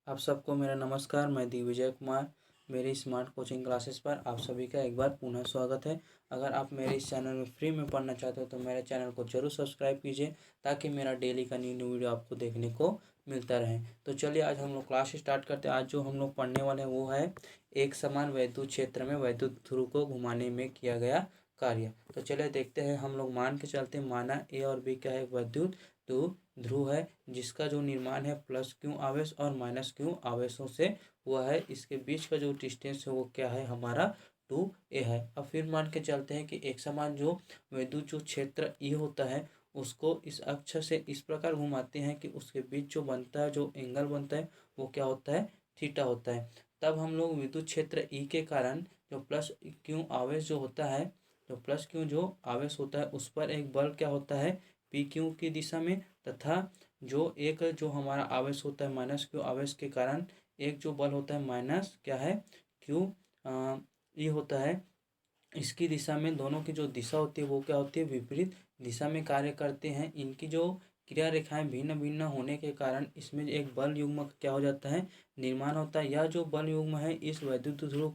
आप सबको मेरा नमस्कार। मैं दिग्विजय कुमार। मेरी स्मार्ट कोचिंग क्लासेस पर आप सभी का एक बार पुनः स्वागत है। अगर आप मेरे इस चैनल में फ्री में पढ़ना चाहते हो तो मेरे चैनल को जरूर सब्सक्राइब कीजिए ताकि मेरा डेली का न्यू वीडियो आपको देखने को मिलता रहे। तो चलिए आज हम लोग क्लास स्टार्ट करते हैं। आज जो हम लोग पढ़ने वाले हैं वो है एक समान वैद्युत क्षेत्र में वैद्युत ध्रुव को घुमाने में किया गया कार्य। तो चलिए देखते हैं। हम लोग मान के चलते हैं, माना ए और बी क्या है, वैद्युत तो ध्रुव है जिसका जो निर्माण है प्लस क्यू आवेश और माइनस क्यू आवेशों से हुआ है। इसके बीच का जो डिस्टेंस है वो क्या है, हमारा 2a है। अब फिर मान के चलते हैं कि एक समान जो विद्युत जो क्षेत्र E होता है उसको इस अक्ष से इस प्रकार घुमाते हैं कि उसके बीच जो बनता है, जो एंगल बनता है वो क्या होता है, थीटा होता है। तब हम लोग विद्युत क्षेत्र E के कारण जो प्लस क्यू आवेश जो होता है, जो प्लस क्यू जो आवेश होता है उस पर एक बल क्या होता है, पी क्यू की दिशा में, तथा जो एक जो हमारा आवेश होता है माइनस क्यू आवेश के कारण एक जो बल होता है माइनस क्या है, क्यू ई होता है। इसकी दिशा में दोनों की जो दिशा होती है वो क्या होती है, विपरीत दिशा में कार्य करते हैं। इनकी जो क्रिया रेखाएं भिन्न भिन्न होने के कारण इसमें एक बल युग्म क्या हो जाता है, निर्माण होता है। यह जो बल युग्म है इस वैद्युत ध्रुव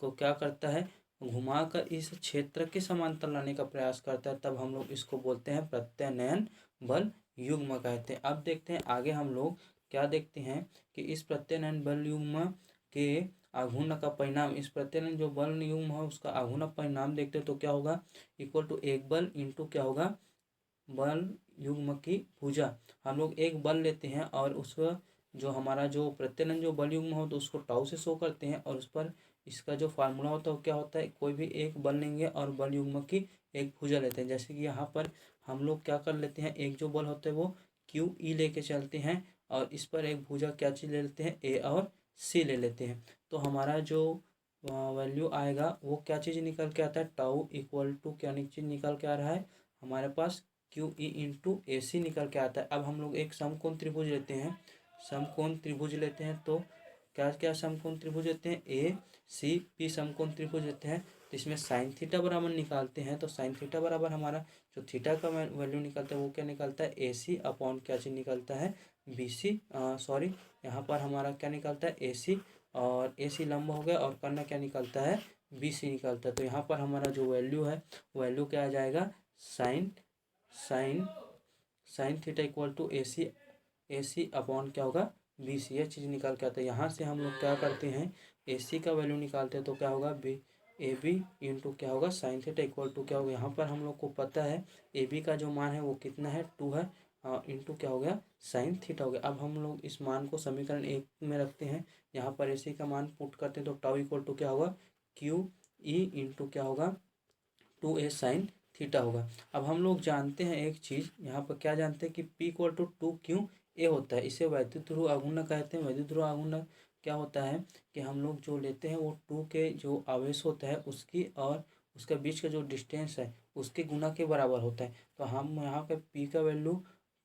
को क्या करता है, घुमाकर इस क्षेत्र के समांतर लाने का प्रयास करता है। तब हम लोग इसको बोलते हैं प्रत्यानयन बल युग्म कहते हैं। अब देखते हैं आगे हम लोग क्या देखते हैं कि इस प्रत्यानयन बल युग्म के आघूर्ण का परिणाम, इस प्रत्यानयन जो बल युग्म है उसका आघूर्ण परिणाम देखते हैं तो क्या होगा, इक्वल टू एक बल इंटू क्या होगा, बल युग्म की भुजा। हम लोग एक बल लेते हैं और उस जो हमारा जो प्रत्यानयन जो बल युग्म हो तो उसको टाउ से शो करते हैं और उस पर इसका जो फार्मूला होता है वो क्या होता है, कोई भी एक बल लेंगे और बल युग्म की एक भुजा लेते हैं। जैसे कि यहाँ पर हम लोग क्या कर लेते हैं, एक जो बल होता है वो क्यू ई लेके चलते हैं और इस पर एक भुजा क्या चीज़ ले लेते हैं, ए और सी ले लेते हैं। तो हमारा जो वैल्यू आएगा वो क्या चीज़ निकल के आता है, टाउ इक्वल टू क्या चीज़ निकल के आ रहा है हमारे पास, क्यू ई इंटू ए सी निकल के आता है। अब हम लोग एक समकोण त्रिभुज लेते हैं, समकोण त्रिभुज लेते हैं तो क्या क्या समकोण त्रिभुज लेते हैं, ए सी पी समकोण त्रिभुज लेते हैं। तो इसमें साइन थीटा बराबर निकालते हैं तो साइन थीटा बराबर हमारा जो थीटा का वैल्यू निकलता है वो क्या निकलता है, ए सी अपॉन क्या चीज़ निकलता है, बी सी, सॉरी यहाँ पर हमारा क्या निकलता है, ए सी, और ए सी लंब हो गया और कर्ण क्या निकलता है, बी सी निकलता है। तो यहाँ पर हमारा जो वैल्यू है वैल्यू क्या आ जाएगा, sine sine sine theta equal to A C upon क्या होगा, बी सी, यह चीज़ निकल के आता है। यहाँ से हम लोग क्या करते हैं, ए सी का वैल्यू निकालते हैं तो क्या होगा, बी ए बी इंटू क्या होगा, साइन थीटा इक्वल टू क्या होगा, यहाँ पर हम लोग को पता है ए बी का जो मान है वो कितना है, 2 है, इंटू क्या हो गया, साइन थीटा हो गया। अब हम लोग इस मान को समीकरण 1 में रखते हैं, यहाँ पर ए सी का मान पुट करते हैं तो टाउ इक्वल टू क्या होगा, क्यू ई इंटू क्या होगा, 2a साइन थीटा होगा। अब हम लोग जानते हैं एक चीज़, यहाँ पर क्या जानते हैं कि P इक्वल टू 2qa होता है। इसे वैद्युत ध्रुव आघूर्ण कहते हैं। वैद्युत ध्रुव आघूर्ण क्या होता है कि हम लोग जो लेते हैं वो 2 के जो आवेश होता है उसकी और उसके बीच का जो डिस्टेंस है उसके गुना के बराबर होता है। तो हम यहाँ पे P का वैल्यू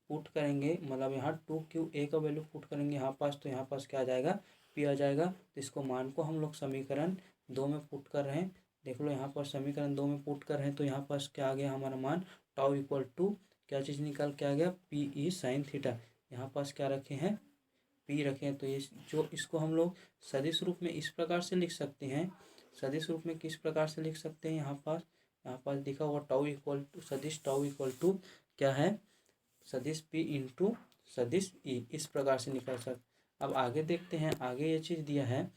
पुट करेंगे, मतलब यहाँ 2qa का वैल्यू पुट करेंगे यहाँ पास, तो यहाँ पास क्या आ जाएगा, P आ जाएगा। तो इसको मान को हम लोग समीकरण 2 में पुट कर रहे हैं। देख लो यहाँ पर समीकरण 2 में पुट कर रहे हैं तो यहाँ पर क्या आ गया हमारा मान, टाउ इक्वल टू क्या चीज़ निकल के आ गया, पी ई साइन थीटा। यहाँ पास क्या रखे हैं, पी रखे हैं। तो ये जो इसको हम लोग सदिश रूप में इस प्रकार से लिख सकते हैं। सदिश रूप में किस प्रकार से लिख सकते हैं, यहाँ पास दिखा हुआ टाउ इक्वल टू सदिश टाउ इक्वल टू क्या है, सदिश पी इंटू सदिश ई, इस प्रकार से निकल सकते। अब आगे देखते हैं, आगे ये चीज़ दिया है,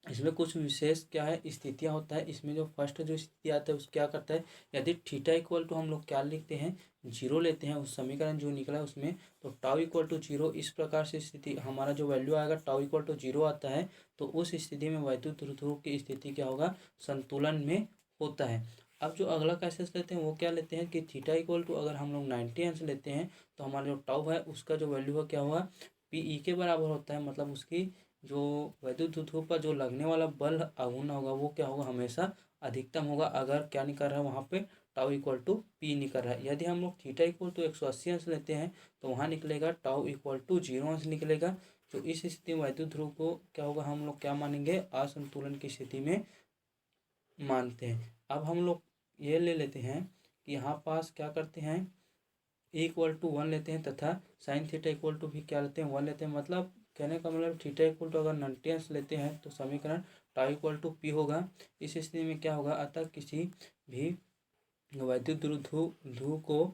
इसमें कुछ विशेष क्या है, स्थितियाँ होता है। इसमें जो फर्स्ट जो स्थिति आता है उस क्या करता है, यदि थीटा इक्वल टू हम लोग क्या लिखते हैं, जीरो लेते हैं, उस समीकरण जो निकला है उसमें तो टाउ इक्वल टू जीरो, इस प्रकार से स्थिति हमारा जो वैल्यू आएगा टाउ इक्वल टू जीरो आता है। तो उस स्थिति में वैद्युत ध्रुव की स्थिति क्या होगा, संतुलन में होता है। अब जो अगला कैसे लेते हैं वो क्या लेते हैं कि थीटा इक्वल टू अगर हम लोग 90 अंश लेते हैं तो हमारा जो टाउ है उसका जो वैल्यू है क्या होगा, पी ई के बराबर होता है। मतलब उसकी जो वैद्युत ध्रुव पर जो लगने वाला बल आघूर्ण होगा वो क्या होगा, हमेशा अधिकतम होगा। अगर क्या नहीं कर रहा है वहाँ पे टाउ इक्वल टू पी नहीं कर रहा है। यदि हम लोग थीटा इक्वल टू 180 अंश लेते हैं तो वहाँ निकलेगा टाउ इक्वल टू 0 अंश निकलेगा। तो इस स्थिति में वैद्युत ध्रुव को क्या होगा, हम लोग क्या मानेंगे, असंतुलन की स्थिति में मानते हैं। अब हम लोग ये ले लेते हैं कि यहाँ पास क्या करते हैं, इक्वल टू 1 लेते हैं तथा साइन थीटा इक्वल टू भी क्या लेते हैं, 1 लेते हैं। मतलब कहने का मतलब थीटा इक्वल टू अगर नॉन्टी अंश लेते हैं तो समीकरण टाउ इक्वल टू पी होगा। इस स्थिति में क्या होगा, अतः किसी भी वैद्युत ध्रुव को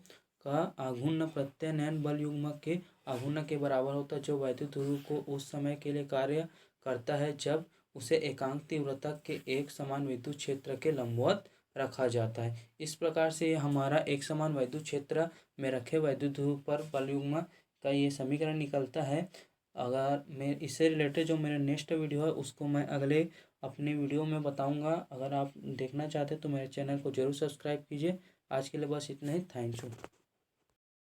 का आघूर्ण प्रत्यानयन बल युग्मक के आघूर्ण के बराबर होता है, जो वैद्युत ध्रुव को उस समय के लिए कार्य करता है जब उसे एकांक तीव्रता के एक समान विद्युत क्षेत्र के लंबवत रखा जाता है। इस प्रकार से हमारा एक समान विद्युत क्षेत्र में रखे वैद्युत ध्रुव पर बल युग्मक का ये समीकरण निकलता है। अगर मैं इससे रिलेटेड जो मेरा नेक्स्ट वीडियो है उसको मैं अगले अपने वीडियो में बताऊंगा। अगर आप देखना चाहते हैं तो मेरे चैनल को जरूर सब्सक्राइब कीजिए। आज के लिए बस इतना ही। Thank you.